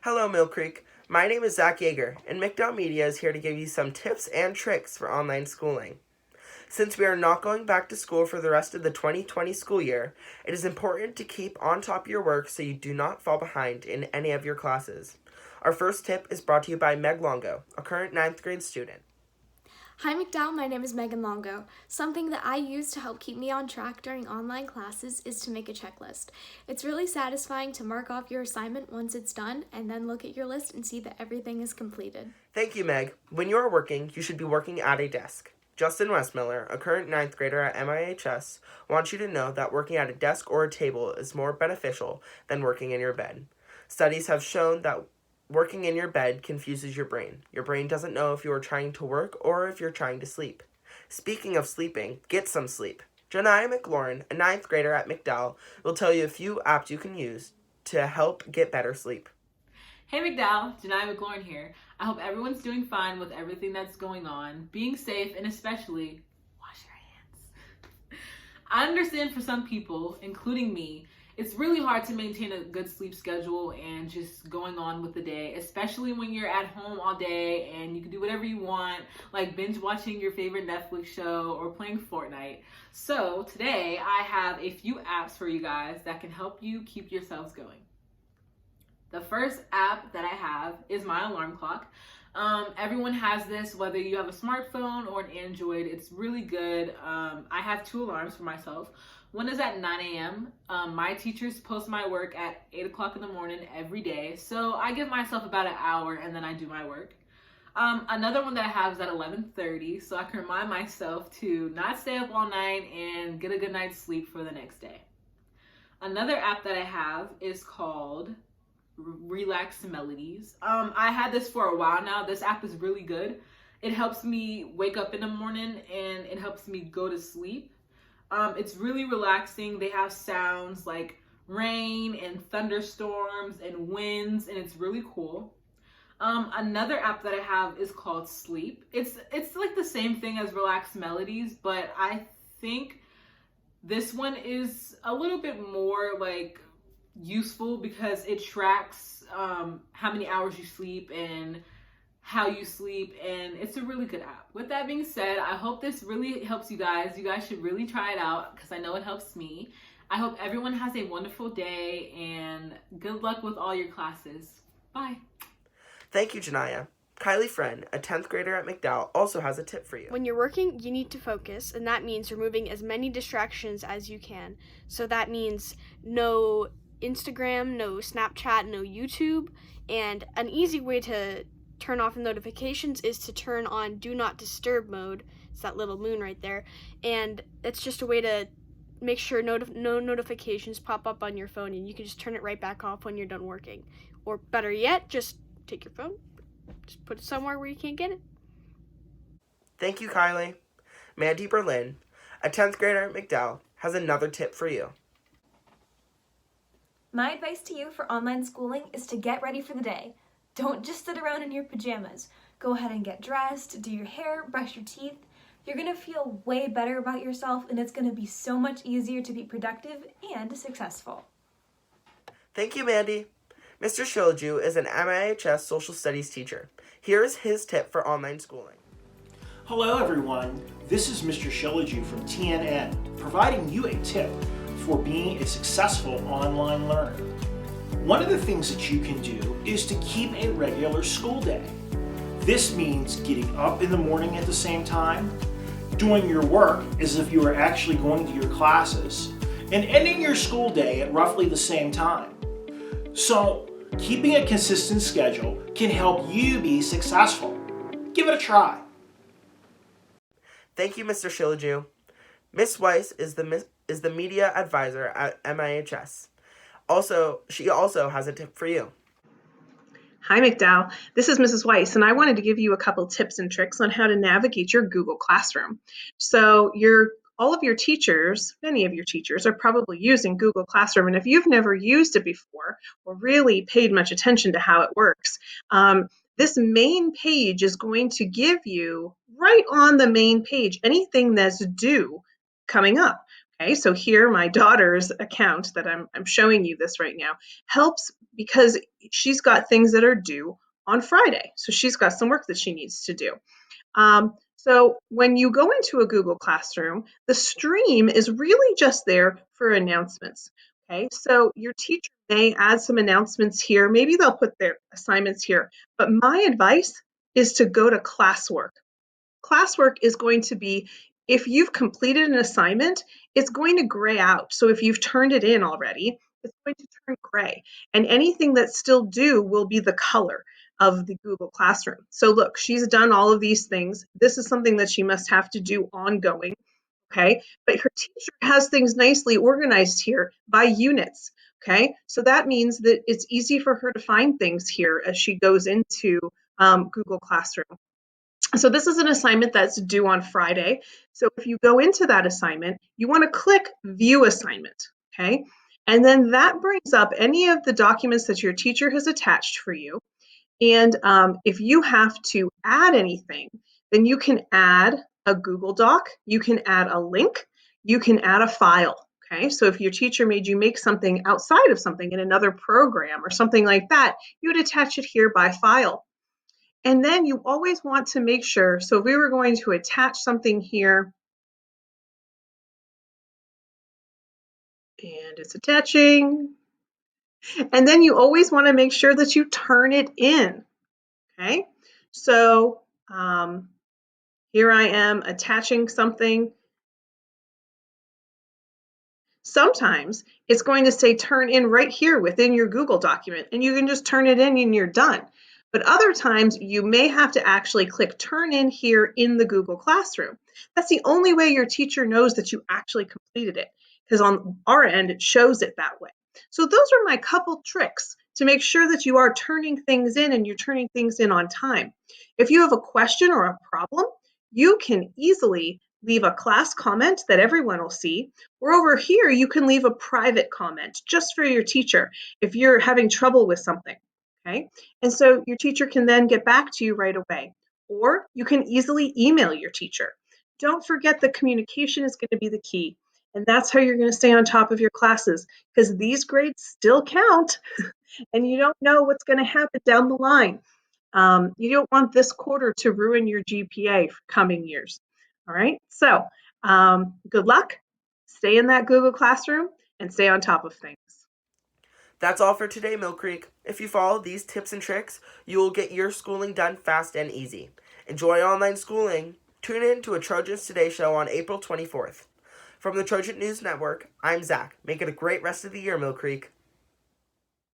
Hello, Millcreek. My name is Zach Yeager, and McDowell Media is here to give you some tips and tricks for online schooling. Since we are not going back to school for the rest of the 2020 school year, it is important to keep on top of your work so you do not fall behind in any of your classes. Our first tip is brought to you by Meg Longo, a current ninth grade student. Hi McDowell, my name is Megan Longo. Something that I use to help keep me on track during online classes is to make a checklist. It's really satisfying to mark off your assignment once it's done and then look at your list and see that everything is completed. Thank you, Meg. When you are working, you should be working at a desk. Justin Westmiller, a current ninth grader at MIHS, wants you to know that working at a desk or a table is more beneficial than working in your bed. Studies have shown that working in your bed confuses your brain. Your brain doesn't know if you are trying to work or if you're trying to sleep. Speaking of sleeping, get some sleep. Janiah McLaurin, a ninth grader at McDowell, will tell you a few apps you can use to help get better sleep. Hey McDowell, Janai McLaurin here. I hope everyone's doing fine with everything that's going on, being safe, and especially wash your hands. I understand for some people, including me, it's really hard to maintain a good sleep schedule and just going on with the day, especially when you're at home all day and you can do whatever you want, like binge watching your favorite Netflix show or playing Fortnite. So today I have a few apps for you guys that can help you keep yourselves going. The first app that I have is my alarm clock. Everyone has this, whether you have a smartphone or an Android. It's really good. I have two alarms for myself. One is at 9 a.m. My teachers post my work at 8 o'clock in the morning every day. So I give myself about an hour and then I do my work. Another one that I have is at 11:30, so I can remind myself to not stay up all night and get a good night's sleep for the next day. Another app that I have is called Relax Melodies. I had this for a while now. This app is really good. It helps me wake up in the morning and it helps me go to sleep. It's really relaxing. They have sounds like rain and thunderstorms and winds, and it's really cool. Another app that I have is called Sleep. It's like the same thing as Relax Melodies, but I think this one is a little bit more like useful because it tracks how many hours you sleep and how you sleep, and it's a really good app. With that being said, I hope this really helps you guys. You guys should really try it out because I know it helps me. I hope everyone has a wonderful day and good luck with all your classes. Bye. Thank you, Janiah. Kylie Friend, a 10th grader at McDowell, also has a tip for you. When you're working, you need to focus, and that means removing as many distractions as you can. So that means no Instagram, no Snapchat, no YouTube, and an easy way to turn off notifications is to turn on do not disturb mode. It's that little moon right there, and it's just a way to make sure no notifications pop up on your phone, and you can just turn it right back off when you're done working. Or better yet, just take your phone, just put it somewhere where you can't get it. Thank you, Kylie. Mandy Berlin, a 10th grader at McDowell, has another tip for you. My advice to you for online schooling is to get ready for the day. Don't just sit around in your pajamas. Go ahead and get dressed, do your hair, brush your teeth. You're going to feel way better about yourself, and it's going to be so much easier to be productive and successful. Thank you, Mandy. Mr. Shilaju is an MIHS social studies teacher. Here is his tip for online schooling. Hello everyone, this is Mr. Shilaju from TNN, providing you a tip for being a successful online learner. One of the things that you can do is to keep a regular school day. This means getting up in the morning at the same time, doing your work as if you were actually going to your classes, and ending your school day at roughly the same time. So, keeping a consistent schedule can help you be successful. Give it a try. Thank you, Mr. Shilaju. Miss Weiss is the media advisor at MIHS. She also has a tip for you. Hi, McDowell. This is Mrs. Weiss, and I wanted to give you a couple tips and tricks on how to navigate your Google Classroom. So all of your teachers, many of your teachers, are probably using Google Classroom, and if you've never used it before or really paid much attention to how it works, this main page is going to give you, right on the main page, anything that's due coming up. Okay, so here my daughter's account that I'm showing you this right now helps because she's got things that are due on Friday. So she's got some work that she needs to do. So when you go into a Google Classroom, the stream is really just there for announcements. Okay, so your teacher may add some announcements here. Maybe they'll put their assignments here. But my advice is to go to classwork. Classwork is going to be, if you've completed an assignment, it's going to gray out. So if you've turned it in already, it's going to turn gray. And anything that's still due will be the color of the Google Classroom. So look, she's done all of these things. This is something that she must have to do ongoing, okay? But her teacher has things nicely organized here by units, okay? So that means that it's easy for her to find things here as she goes into Google Classroom. So this is an assignment that's due on Friday. So if you go into that assignment, you want to click View Assignment, okay? And then that brings up any of the documents that your teacher has attached for you. And if you have to add anything, then you can add a Google Doc, you can add a link, you can add a file, okay? So if your teacher made you make something outside of something in another program or something like that, you would attach it here by file. And then you always want to make sure, so if we were going to attach something here, and it's attaching, and then you always want to make sure that you turn it in, okay? So here I am attaching something. Sometimes it's going to say turn in right here within your Google document, and you can just turn it in and you're done. But other times you may have to actually click turn in here in the Google Classroom. That's the only way your teacher knows that you actually completed it, because on our end it shows it that way. So those are my couple tricks to make sure that you are turning things in and you're turning things in on time. If you have a question or a problem, you can easily leave a class comment that everyone will see, or over here you can leave a private comment just for your teacher if you're having trouble with something, okay? And so your teacher can then get back to you right away, or you can easily email your teacher. Don't forget that communication is going to be the key, and that's how you're going to stay on top of your classes, because these grades still count and you don't know what's going to happen down the line. You don't want this quarter to ruin your GPA for coming years. All right, so good luck. Stay in that Google Classroom and stay on top of things. That's all for today, Millcreek. If you follow these tips and tricks, you will get your schooling done fast and easy. Enjoy online schooling. Tune in to a Trojans Today show on April 24th. From the Trojan News Network, I'm Zach. Make it a great rest of the year, Millcreek.